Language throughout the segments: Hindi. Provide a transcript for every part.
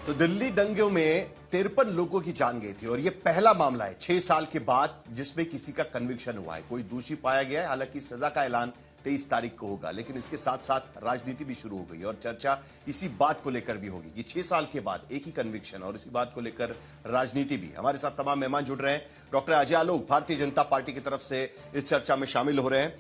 तो दिल्ली दंगों में 53 लोगों की जान गई थी और यह पहला मामला है 6 साल के बाद जिसमें किसी का कन्विक्शन हुआ है, कोई दोषी पाया गया है। हालांकि सजा का ऐलान 23 तारीख को होगा, लेकिन इसके साथ साथ राजनीति भी शुरू हो गई और चर्चा इसी बात को लेकर भी होगी कि 6 साल के बाद एक ही कन्विक्शन और इसी बात को लेकर राजनीति भी। हमारे साथ तमाम मेहमान जुड़ रहे हैं। डॉक्टर अजय आलोक भारतीय जनता पार्टी की तरफ से इस चर्चा में शामिल हो रहे हैं।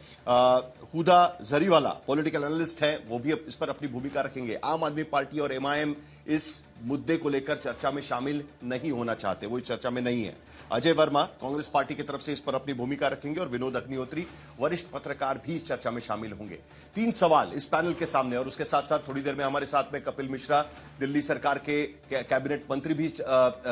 हुदा जरीवाला पॉलिटिकल एनालिस्ट हैं, वो भी इस पर अपनी भूमिका रखेंगे। आम आदमी पार्टी और एमआईएम इस मुद्दे को लेकर चर्चा में शामिल नहीं होना चाहते, वो इस चर्चा में नहीं है। अजय वर्मा कांग्रेस पार्टी की तरफ से इस पर अपनी भूमिका रखेंगे और विनोद अग्निहोत्री वरिष्ठ पत्रकार भी इस चर्चा में शामिल होंगे। 3 सवाल इस पैनल के सामने और उसके साथ साथ थोड़ी देर में हमारे साथ में कपिल मिश्रा दिल्ली सरकार के कैबिनेट मंत्री भी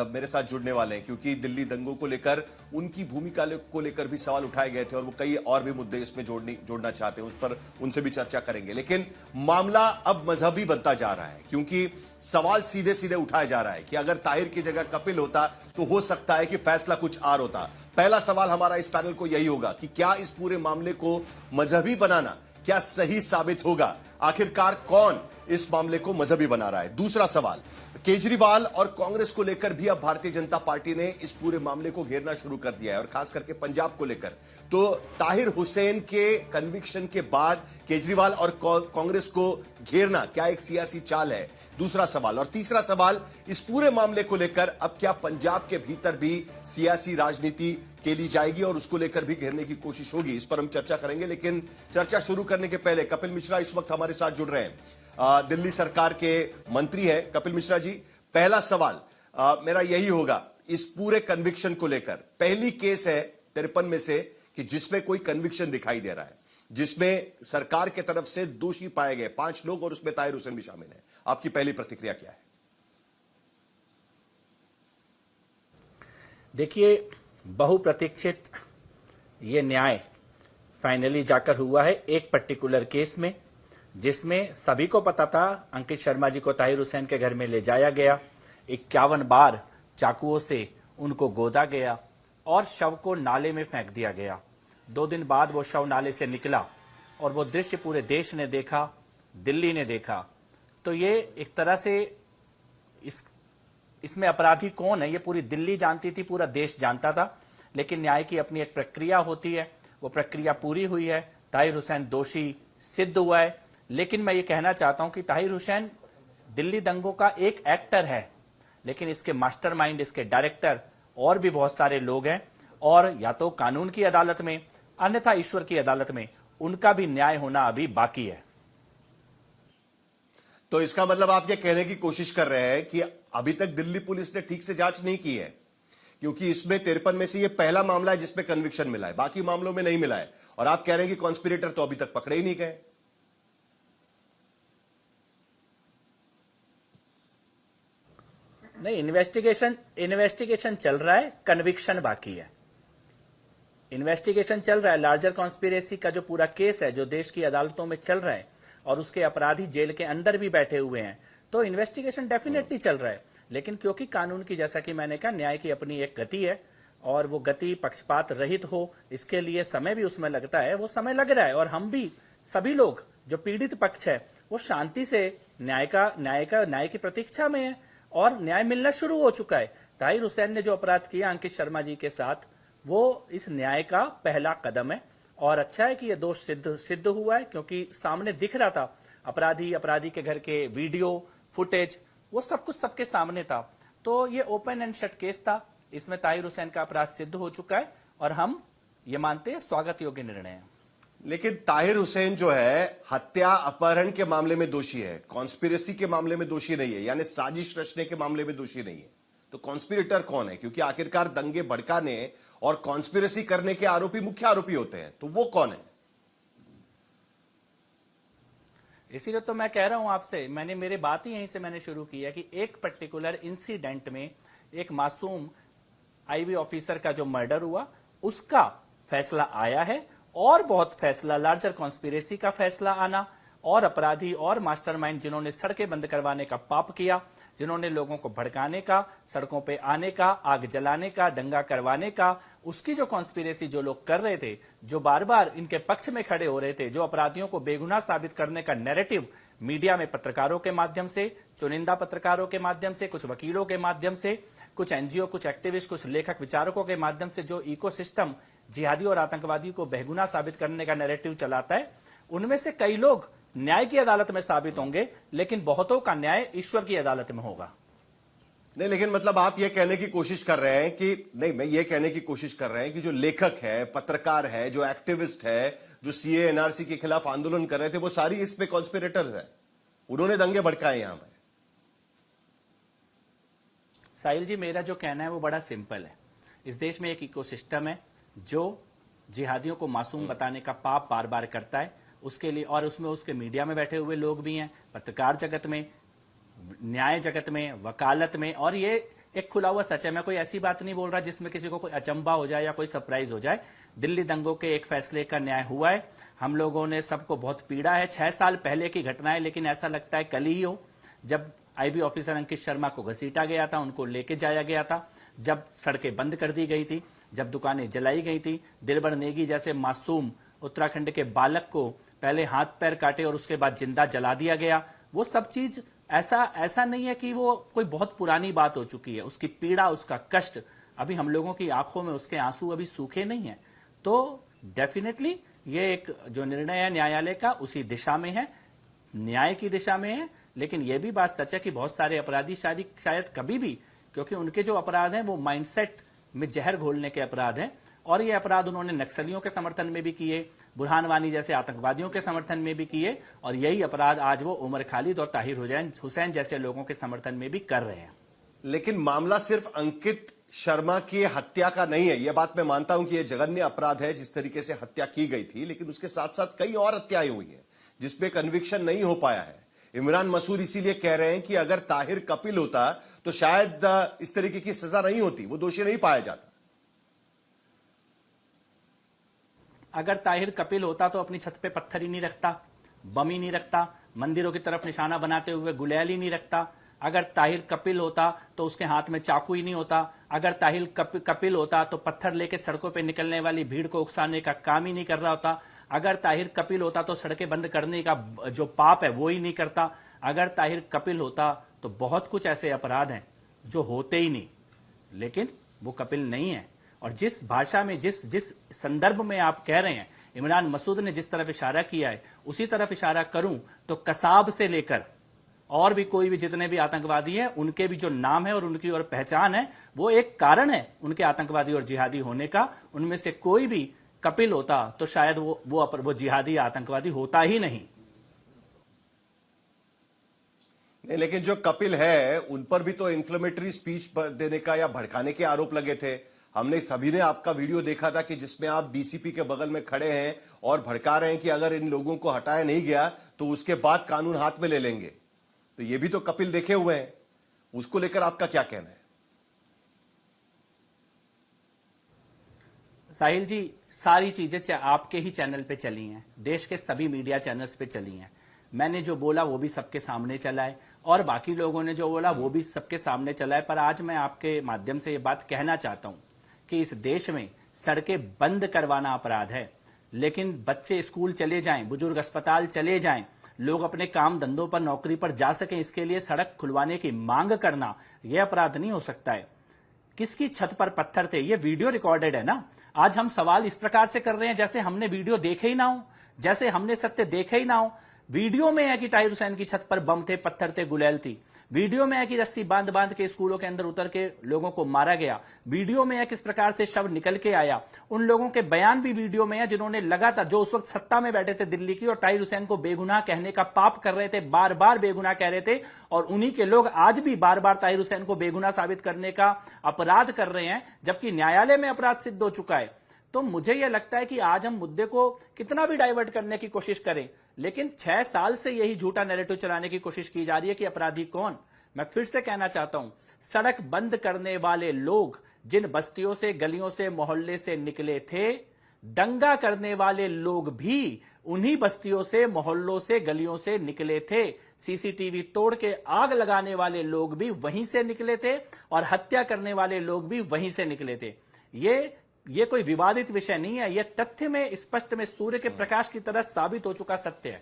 मेरे साथ जुड़ने वाले हैं, क्योंकि दिल्ली दंगों को लेकर उनकी भूमिका को लेकर भी सवाल उठाए गए थे और वो कई और भी मुद्दे इसमें जोड़ना चाहते हैं, उस पर उनसे भी चर्चा करेंगे। लेकिन मामला अब मजहबी बनता जा रहा है, क्योंकि सवाल सीधे सीधे उठाया जा रहा है कि अगर ताहिर की जगह कपिल होता तो हो सकता है कि फैसला कुछ और होता। पहला सवाल हमारा इस पैनल को यही होगा कि क्या इस पूरे मामले को मजहबी बनाना क्या सही साबित होगा? आखिरकार कौन इस मामले को मजहबी बना रहा है? दूसरा सवाल, केजरीवाल और कांग्रेस को लेकर भी अब भारतीय जनता पार्टी ने इस पूरे मामले को घेरना शुरू कर दिया है और खास करके पंजाब को लेकर। तो ताहिर हुसैन के कन्विक्शन के बाद केजरीवाल और कांग्रेस को घेरना क्या एक सियासी चाल है? दूसरा सवाल। और तीसरा सवाल, इस पूरे मामले को लेकर अब क्या पंजाब के भीतर भी सियासी राजनीति के लिए जाएगी और उसको लेकर भी घेरने की कोशिश होगी? इस पर हम चर्चा करेंगे, लेकिन चर्चा शुरू करने के पहले कपिल मिश्रा इस वक्त हमारे साथ जुड़ रहे हैं। दिल्ली सरकार के मंत्री है कपिल मिश्रा जी। पहला सवाल मेरा यही होगा इस पूरे कन्विक्शन को लेकर। पहली केस है 53 में से कि जिसमें कोई कन्विक्शन दिखाई दे रहा है, जिसमें सरकार के तरफ से दोषी पाए गए 5 लोग और उसमें ताहिर हुसैन भी शामिल है। आपकी पहली प्रतिक्रिया क्या है? देखिए, बहुप्रतीक्षित ये न्याय फाइनली जाकर हुआ है एक पर्टिकुलर केस में, जिसमें सभी को पता था अंकित शर्मा जी को ताहिर हुसैन के घर में ले जाया गया, 51 बार चाकुओं से उनको गोदा गया और शव को नाले में फेंक दिया गया। 2 दिन बाद वो शव नाले से निकला और वो दृश्य पूरे देश ने देखा, दिल्ली ने देखा। तो ये एक तरह से इसमें अपराधी कौन है ये पूरी दिल्ली जानती थी, पूरा देश जानता था। लेकिन न्याय की अपनी एक प्रक्रिया होती है, वो प्रक्रिया पूरी हुई है, ताहिर हुसैन दोषी सिद्ध हुआ है। लेकिन मैं ये कहना चाहता हूं कि ताहिर हुसैन दिल्ली दंगों का एक एक्टर है, लेकिन इसके मास्टरमाइंड, इसके डायरेक्टर और भी बहुत सारे लोग हैं और या तो कानून की अदालत में, अन्यथा ईश्वर की अदालत में उनका भी न्याय होना अभी बाकी है। तो इसका मतलब आप ये कहने की कोशिश कर रहे हैं कि अभी तक दिल्ली पुलिस ने ठीक से जांच नहीं की है, क्योंकि इसमें 53 में से ये पहला मामला है जिसमें कन्विक्शन मिला है, बाकी मामलों में नहीं मिला है। और आप कह रहे हैं कि कॉन्स्पिरेटर तो अभी तक पकड़े ही नहीं गए। नहीं, इन्वेस्टिगेशन चल रहा है, कन्विक्शन बाकी है। इन्वेस्टिगेशन चल रहा है, लार्जर कॉन्स्पिरेसी का जो पूरा केस है जो देश की अदालतों में चल रहा है और उसके अपराधी जेल के अंदर भी बैठे हुए हैं, तो इन्वेस्टिगेशन डेफिनेटली चल रहा है। लेकिन क्योंकि कानून की, जैसा कि मैंने कहा, न्याय की अपनी एक गति है और वो गति पक्षपात रहित हो, इसके लिए समय भी उसमें लगता है, वो समय लग रहा है। और हम भी सभी लोग जो पीड़ित पक्ष है वो शांति से न्याय की प्रतीक्षा में है और न्याय मिलना शुरू हो चुका है। ताहिर हुसैन ने जो अपराध किया अंकित शर्मा जी के साथ, वो इस न्याय का पहला कदम है और अच्छा है कि यह दोष सिद्ध हुआ है, क्योंकि सामने दिख रहा था अपराधी के घर के वीडियो फुटेज, वो सब कुछ सबके सामने था। तो ये ओपन एंड शट केस था, इसमें ताहिर हुसैन का अपराध सिद्ध हो चुका है और हम ये मानते हैं स्वागत योग्य निर्णय है। लेकिन ताहिर हुसैन जो है हत्या अपहरण के मामले में दोषी है, कॉन्स्पिरेसी के मामले में दोषी नहीं है, यानी साजिश रचने के मामले में दोषी नहीं है। तो कॉन्स्पिरेटर कौन है? क्योंकि आखिरकार दंगे भड़काने और कॉन्स्पिरेसी करने के आरोपी मुख्य आरोपी होते हैं, तो वो कौन है? इसीलिए तो मैं कह रहा हूं आपसे, मेरी बात ही यहीं से मैंने शुरू की है कि एक पर्टिकुलर इंसिडेंट में एक मासूम आईबी ऑफिसर का जो मर्डर हुआ उसका फैसला आया है और बहुत फैसला, लार्जर कॉन्स्पिरेसी का फैसला आना और अपराधी और मास्टरमाइंड जिन्होंने सड़कें बंद करवाने का पाप किया, जिन्होंने लोगों को भड़काने का, सड़कों पे आने का, आग जलाने का, दंगा करवाने का, उसकी जो कॉन्स्पिरेसी जो लोग कर रहे थे, जो बार बार इनके पक्ष में खड़े हो रहे थे, जो अपराधियों को बेगुनाह साबित करने का नैरेटिव मीडिया में पत्रकारों के माध्यम से, चुनिंदा पत्रकारों के माध्यम से, कुछ वकीलों के माध्यम से, कुछ एनजीओ, कुछ एक्टिविस्ट, कुछ लेखक विचारकों के माध्यम से जो इकोसिस्टम जिहादी और आतंकवादी को बेगुनाह साबित करने का नैरेटिव चलाता है, उनमें से कई लोग न्याय की अदालत में साबित होंगे, लेकिन बहुतों का न्याय ईश्वर की अदालत में होगा। नहीं, लेकिन मतलब आप ये कहने की कोशिश कर रहे हैं कि नहीं, मैं ये कहने की कोशिश कर रहे हैं कि जो लेखक है, पत्रकार है, जो एक्टिविस्ट है, जो सीए एनआरसी के खिलाफ आंदोलन कर रहे थे, वो सारी इस पे कॉन्स्पिरेटर्स है, उन्होंने दंगे भड़काए यहां पर। साहिल जी, मेरा जो कहना है वो बड़ा सिंपल है। इस देश में एक इकोसिस्टम है जो जिहादियों को मासूम बताने का पाप बार बार करता है, उसके लिए, और उसमें उसके मीडिया में बैठे हुए लोग भी हैं, पत्रकार जगत में, न्याय जगत में, वकालत में, और ये एक खुला हुआ सच है। मैं कोई ऐसी बात नहीं बोल रहा जिसमें किसी को कोई अचंभा हो जाए या कोई सरप्राइज हो जाए। दिल्ली दंगों के एक फैसले का न्याय हुआ है, हम लोगों ने सबको बहुत पीड़ा है। 6 साल पहले की घटना है, लेकिन ऐसा लगता है कल ही हो, जब आईबी ऑफिसर अंकित शर्मा को घसीटा गया था, उनको लेके जाया गया था, जब सड़कें बंद कर दी गई थी, जब दुकानें जलाई गई थी, दिलबर नेगी जैसे मासूम उत्तराखंड के बालक को पहले हाथ पैर काटे और उसके बाद जिंदा जला दिया गया। वो सब चीज ऐसा नहीं है कि वो कोई बहुत पुरानी बात हो चुकी है। उसकी पीड़ा, उसका कष्ट, अभी हम लोगों की आंखों में उसके आंसू अभी सूखे नहीं है। तो डेफिनेटली ये एक जो निर्णय है न्यायालय का, उसी दिशा में है, न्याय की दिशा में है। लेकिन यह भी बात सच है कि बहुत सारे अपराधी शायद कभी भी, क्योंकि उनके जो अपराध हैं वो माइंडसेट में जहर घोलने के अपराध हैं, और ये अपराध उन्होंने नक्सलियों के समर्थन में भी किए, बुरहान वानी जैसे आतंकवादियों के समर्थन में भी किए, और यही अपराध आज वो उमर खालिद और ताहिर हुसैन जैसे लोगों के समर्थन में भी कर रहे हैं। लेकिन मामला सिर्फ अंकित शर्मा की हत्या का नहीं है। यह बात मैं मानता हूं कि यह जघन्य अपराध है जिस तरीके से हत्या की गई थी, लेकिन उसके साथ साथ कई और हत्याएं हुई हैं जिसपे कन्विक्शन नहीं हो पाया है। इमरान मसूद इसीलिए कह रहे हैं कि अगर ताहिर कपिल होता तो शायद इस तरीके की सजा नहीं होती, वो दोषी नहीं पाया जाता। अगर ताहिर कपिल होता तो अपनी छत पे पत्थर ही नहीं रखता, बम ही नहीं रखता, मंदिरों की तरफ निशाना बनाते हुए गुलेल ही नहीं रखता। अगर ताहिर कपिल होता तो उसके हाथ में चाकू ही नहीं होता। अगर ताहिर कपिल होता तो पत्थर लेके सड़कों पे निकलने वाली भीड़ को उकसाने का काम ही नहीं कर रहा होता। अगर ताहिर कपिल होता तो सड़कें बंद करने का जो पाप है वो ही नहीं करता। अगर ताहिर कपिल होता तो बहुत कुछ ऐसे अपराध हैं जो होते ही नहीं, लेकिन वो कपिल नहीं है। और जिस भाषा में, जिस संदर्भ में आप कह रहे हैं, इमरान मसूद ने जिस तरफ इशारा किया है, उसी तरफ इशारा करूं तो कसाब से लेकर और भी कोई भी जितने भी आतंकवादी हैं, उनके भी जो नाम है और उनकी और पहचान है, वो एक कारण है उनके आतंकवादी और जिहादी होने का। उनमें से कोई भी कपिल होता तो शायद वो जिहादी या आतंकवादी होता ही नहीं। लेकिन जो कपिल है उन पर भी तो इन्फ्लेमेटरी स्पीच देने का या भड़काने के आरोप लगे थे। हमने सभी ने आपका वीडियो देखा था कि जिसमें आप डीसीपी के बगल में खड़े हैं और भड़का रहे हैं कि अगर इन लोगों को हटाया नहीं गया तो उसके बाद कानून हाथ में ले लेंगे। तो ये भी तो कपिल देखे हुए हैं, उसको लेकर आपका क्या कहना है? साहिल जी, सारी चीजें आपके ही चैनल पे चली हैं, देश के सभी मीडिया चैनल्स पे चली हैं। मैंने जो बोला वो भी सबके सामने चला है, और बाकी लोगों ने जो बोला वो भी सबके सामने चला है। पर आज मैं आपके माध्यम से ये बात कहना चाहता हूं कि इस देश में सड़कें बंद करवाना अपराध है, लेकिन बच्चे स्कूल चले जाएं, बुजुर्ग अस्पताल चले जाएं, लोग अपने काम धंधों पर, नौकरी पर जा सकें, इसके लिए सड़क खुलवाने की मांग करना यह अपराध नहीं हो सकता है। किसकी छत पर पत्थर थे, ये वीडियो रिकॉर्डेड है ना। आज हम सवाल इस प्रकार से कर रहे हैं जैसे हमने वीडियो देखे ही ना हो, जैसे हमने सत्य देखे ही ना हो। वीडियो में है कि ताहिर हुसैन की छत पर बम थे, पत्थर थे, गुलेल थी। वीडियो में है कि रस्सी बांध बांध के स्कूलों के अंदर उतर के लोगों को मारा गया। वीडियो में है किस प्रकार से शव निकल के आया। उन लोगों के बयान भी वीडियो में है जिन्होंने लगातार, जो उस वक्त सत्ता में बैठे थे दिल्ली की और ताहिर हुसैन को बेगुनाह कहने का पाप कर रहे थे, बार बार बेगुनाह कह रहे थे, और उन्हीं के लोग आज भी बार बार ताहिर हुसैन को बेगुनाह साबित करने का अपराध कर रहे हैं, जबकि न्यायालय में अपराध सिद्ध हो चुका है। तो मुझे यह लगता है कि आज हम मुद्दे को कितना भी डाइवर्ट करने की कोशिश करें, लेकिन 6 साल से यही झूठा नैरेटिव चलाने की कोशिश की जा रही है कि अपराधी कौन। मैं फिर से कहना चाहता हूं, सड़क बंद करने वाले लोग जिन बस्तियों से, गलियों से, मोहल्ले से निकले थे, दंगा करने वाले लोग भी उन्हीं बस्तियों से, मोहल्लों से, गलियों से निकले थे। सीसीटीवी तोड़ के आग लगाने वाले लोग भी वहीं से निकले थे, और हत्या करने वाले लोग भी वहीं से निकले थे। ये कोई विवादित विषय नहीं है, यह तथ्य में, स्पष्ट में, सूर्य के प्रकाश की तरह साबित हो चुका सत्य है।